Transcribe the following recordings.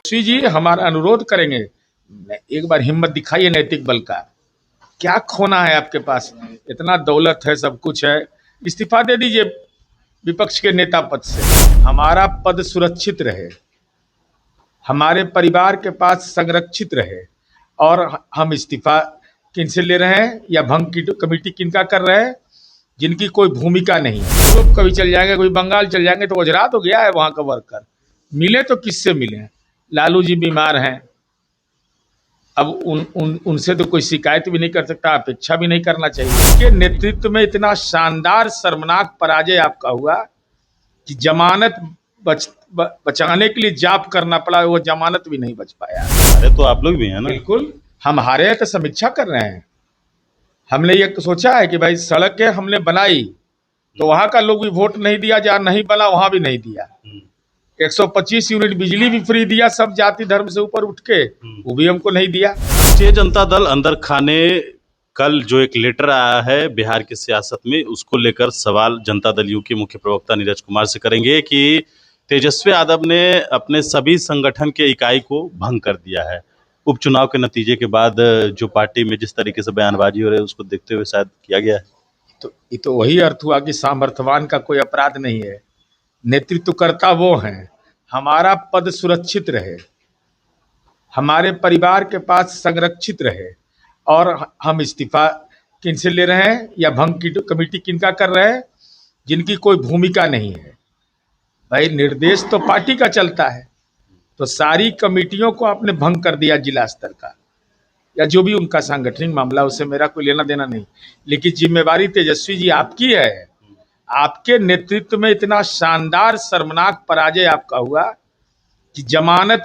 तेजस्वी जी हमारा अनुरोध करेंगे, एक बार हिम्मत दिखाइए नैतिक बल का। क्या खोना है आपके पास? इतना दौलत है, सब कुछ है, इस्तीफा दे दीजिए विपक्ष के नेता पद से। हमारा पद सुरक्षित रहे, हमारे परिवार के पास संरक्षित रहे, और हम इस्तीफा किनसे ले रहे हैं या भंग की कमेटी किनका कर रहे हैं जिनकी कोई भूमिका नहीं। यूरोप कभी चल जाएंगे, कोई बंगाल चल जाएंगे, तो गुजरात हो गया है वहां का वर्कर। मिले तो किससे मिले? लालू जी बीमार हैं, अब उनसे तो कोई शिकायत भी नहीं कर सकता, अपेक्षा भी नहीं करना चाहिए। के नेतृत्व में इतना शानदार शर्मनाक पराजय आपका हुआ कि जमानत बचाने के लिए जाप करना पड़ा, वो जमानत भी नहीं बच पाया। अरे तो आप लोग भी हैं ना? बिल्कुल, हम हारे हैं तो समीक्षा कर रहे हैं। हमने ये सोचा है कि भाई सड़कें हमने बनाई तो वहां का लोग भी वोट नहीं दिया, जहाँ नहीं बना वहां भी नहीं दिया। 125 यूनिट बिजली भी फ्री दिया सब जाति धर्म से ऊपर उठ के, वो भी हमको नहीं दिया। राष्ट्रीय जनता दल अंदर खाने कल जो एक लेटर आया है बिहार की सियासत में, उसको लेकर सवाल जनता दल यू के मुख्य प्रवक्ता नीरज कुमार से करेंगे कि तेजस्वी यादव ने अपने सभी संगठन के इकाई को भंग कर दिया है। उपचुनाव के नतीजे के बाद जो पार्टी में जिस तरीके से बयानबाजी हो रही है उसको देखते हुए शायद किया गया है। तो ये तो वही अर्थ हुआ कि सामर्थ्यवान का कोई अपराध नहीं है, नेतृत्वकर्ता वो हैं। हमारा पद सुरक्षित रहे, हमारे परिवार के पास संरक्षित रहे, और हम इस्तीफा किनसे ले रहे हैं या भंग की कमेटी किनका कर रहे हैं जिनकी कोई भूमिका नहीं है। भाई निर्देश तो पार्टी का चलता है, तो सारी कमेटियों को आपने भंग कर दिया जिला स्तर का, या जो भी उनका सांगठनिक मामला, उससे मेरा कोई लेना देना नहीं। लेकिन जिम्मेवारी तेजस्वी जी आपकी है। आपके नेतृत्व में इतना शानदार शर्मनाक पराजय आपका हुआ कि जमानत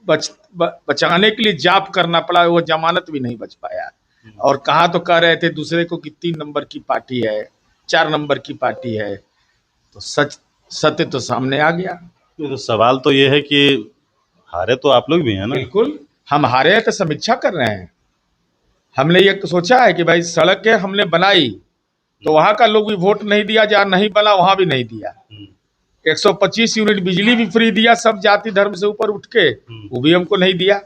बचाने के लिए जाप करना पड़ा, वो जमानत भी नहीं बच पाया। और कहा तो कह रहे थे दूसरे को कि 3 नंबर की पार्टी है, 4 नंबर की पार्टी है, तो सत्य तो सामने आ गया। तो सवाल तो ये है कि हारे तो आप लोग भी हैं ना? बिल्कुल, हम हारे हैं तो समीक्षा कर रहे हैं। हमने ये सोचा है कि भाई सड़कें हमने बनाई तो वहां का लोग भी वोट नहीं दिया, जहाँ नहीं बना वहां भी नहीं दिया। 125 यूनिट बिजली भी फ्री दिया सब जाति धर्म से ऊपर उठ के, वो भी हमको नहीं दिया।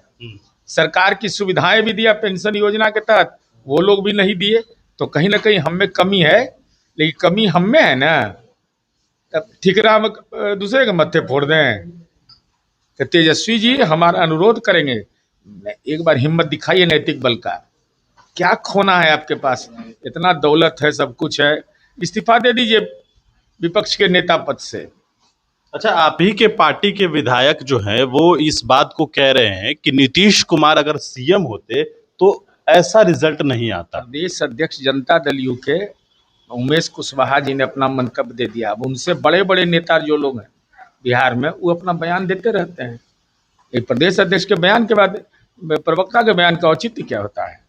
सरकार की सुविधाएं भी दिया पेंशन योजना के तहत, वो लोग भी नहीं दिए। तो कहीं ना कहीं हम में कमी है, लेकिन कमी हम में है ना, तब ठिकरा हम दूसरे के मत्थे फोड़ दें। तो तेजस्वी जी हमारा अनुरोध करेंगे, एक बार हिम्मत दिखाइए नैतिक बल का। क्या खोना है आपके पास? इतना दौलत है, सब कुछ है, इस्तीफा दे दीजिए विपक्ष के नेता पद से। अच्छा, आप ही के पार्टी के विधायक जो हैं वो इस बात को कह रहे हैं कि नीतीश कुमार अगर सीएम होते तो ऐसा रिजल्ट नहीं आता। प्रदेश अध्यक्ष जनता दल यू के उमेश कुशवाहा जी ने अपना मंतव्य दे दिया। अब उनसे बड़े बड़े नेता जो लोग हैं बिहार में, वो अपना बयान देते रहते हैं। एक प्रदेश अध्यक्ष के बयान के बाद प्रवक्ता के बयान का औचित्य क्या होता है?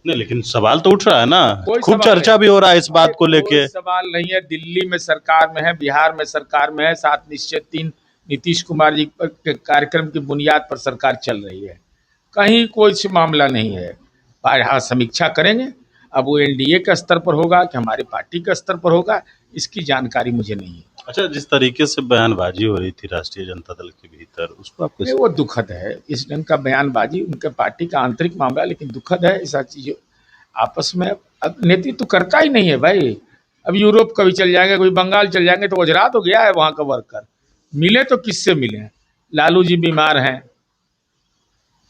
नहीं, लेकिन सवाल तो उठ रहा है ना, खूब सवाल चर्चा भी हो रहा है इस बात को लेके। कोई सवाल नहीं है। दिल्ली में सरकार में है, बिहार में सरकार में है, 7 निश्चय 3 नीतीश कुमार जी के कार्यक्रम की बुनियाद पर सरकार चल रही है। कहीं कोई मामला नहीं है। हाँ, समीक्षा करेंगे। अब वो एनडीए के स्तर पर होगा कि हमारी पार्टी के स्तर पर होगा, इसकी जानकारी मुझे नहीं है। अच्छा, जिस तरीके से बयानबाजी हो रही थी राष्ट्रीय जनता दल के भीतर, उसको आप कैसे? वो दुखद है। इस ढंग का बयानबाजी उनके पार्टी का आंतरिक मामला, लेकिन दुखद है। ऐसा चीज आपस में अब नेतृत्व करता ही नहीं है भाई। अब यूरोप कभी चल जाएंगे, कोई बंगाल चल जाएंगे, तो गुजरात हो गया है वहां का वर्कर। मिले तो किससे मिले? लालू जी बीमार हैं,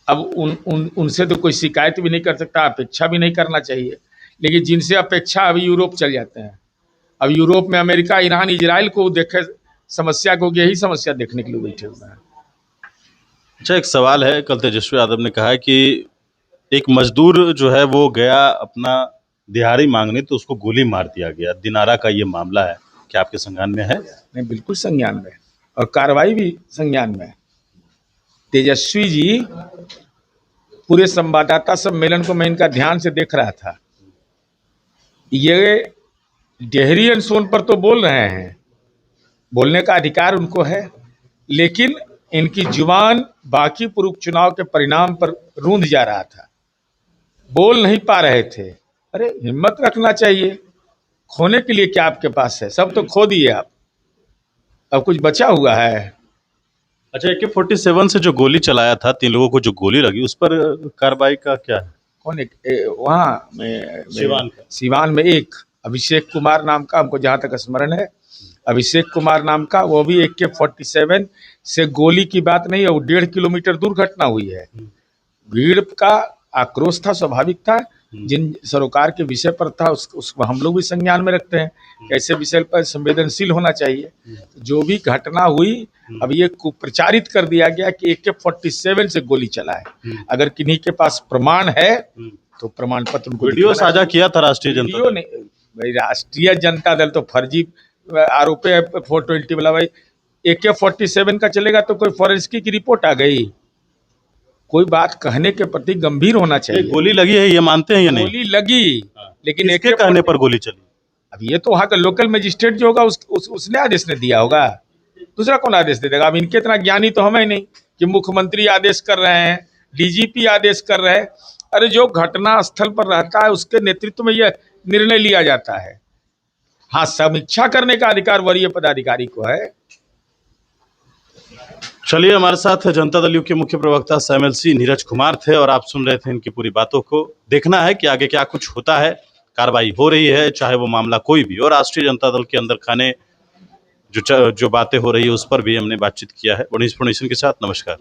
अब उनसे तो कोई शिकायत भी नहीं कर सकता, अपेक्षा भी नहीं करना चाहिए। लेकिन जिनसे अपेक्षा, अभी यूरोप चल जाते हैं। अब यूरोप में अमेरिका, ईरान, इजराइल को देखे समस्या को, यही समस्या देखने के लिए बैठे हुए हैं। अच्छा, एक सवाल है, कल तेजस्वी यादव ने कहा कि एक मजदूर जो है वो गया अपना दिहाड़ी मांगने तो उसको गोली मार दिया गया। दिनारा का ये मामला है, क्या आपके संज्ञान में है? नहीं, बिल्कुल संज्ञान में, और कार्रवाई भी संज्ञान में। तेजस्वी जी, पूरे संवाददाता सम्मेलन को मैं इनका ध्यान से देख रहा था। ये डेहरी एंड सोन पर तो बोल रहे हैं, बोलने का अधिकार उनको है, लेकिन इनकी जुबान बांकीपुर उपचुनाव के परिणाम पर रूंध जा रहा था, बोल नहीं पा रहे थे। अरे हिम्मत रखना चाहिए। खोने के लिए क्या आपके पास है? सब तो खो दिए आप, अब कुछ बचा हुआ है? अच्छा, AK-47 से जो गोली चलाया था 3 लोगों को जो गोली लगी उस पर कार्रवाई का क्या है? कौन वहाँ सिवान में एक अभिषेक कुमार नाम का, हमको जहाँ तक स्मरण है, अभिषेक कुमार नाम का, वो भी AK-47 से गोली की बात नहीं है, वो 1.5 किलोमीटर दूर घटना हुई है। भीड़ का आक्रोश था, स्वाभाविक था, जिन सरोकार के विषय पर था उसको हम लोग भी संज्ञान में रखते हैं, ऐसे विषय पर संवेदनशील होना चाहिए। जो भी घटना हुई, अब ये कुप्रचारित कर दिया गया कि AK-47 से गोली चला है। अगर किन्हीं के पास प्रमाण है तो प्रमाण पत्र उनको वीडियो साझा किया था राष्ट्रीय जनता वीडियो नहीं, भाई राष्ट्रीय जनता दल तो फर्जी आरोप है 420 वाला। भाई AK-47 का चलेगा तो कोई फॉरेंसिक की रिपोर्ट आ गई। कोई बात कहने के प्रति गंभीर होना चाहिए। गोली लगी है ये मानते हैं या नहीं? गोली लगी, लेकिन किसके कहने पर गोली चली? अब ये तो वहाँ का लोकल मजिस्ट्रेट जो होगा उसने आदेश ने दिया होगा, दूसरा कौन आदेश दे देगा। अब इनके इतना ज्ञानी तो हमें नहीं कि मुख्यमंत्री आदेश कर रहे हैं, DGP आदेश कर रहे हैं। अरे जो घटना स्थल पर रहता है उसके नेतृत्व में यह निर्णय लिया जाता है। हाँ, समीक्षा करने का अधिकार वरीय पदाधिकारी को है। चलिए, हमारे साथ जनता दल यू के मुख्य प्रवक्ता SAMLC नीरज कुमार थे और आप सुन रहे थे इनकी पूरी बातों को। देखना है कि आगे क्या कुछ होता है, कार्रवाई हो रही है, चाहे वो मामला कोई भी। और राष्ट्रीय जनता दल के अंदर खाने जो बातें हो रही है उस पर भी हमने बातचीत किया है। इन्फॉर्मेशन के साथ नमस्कार।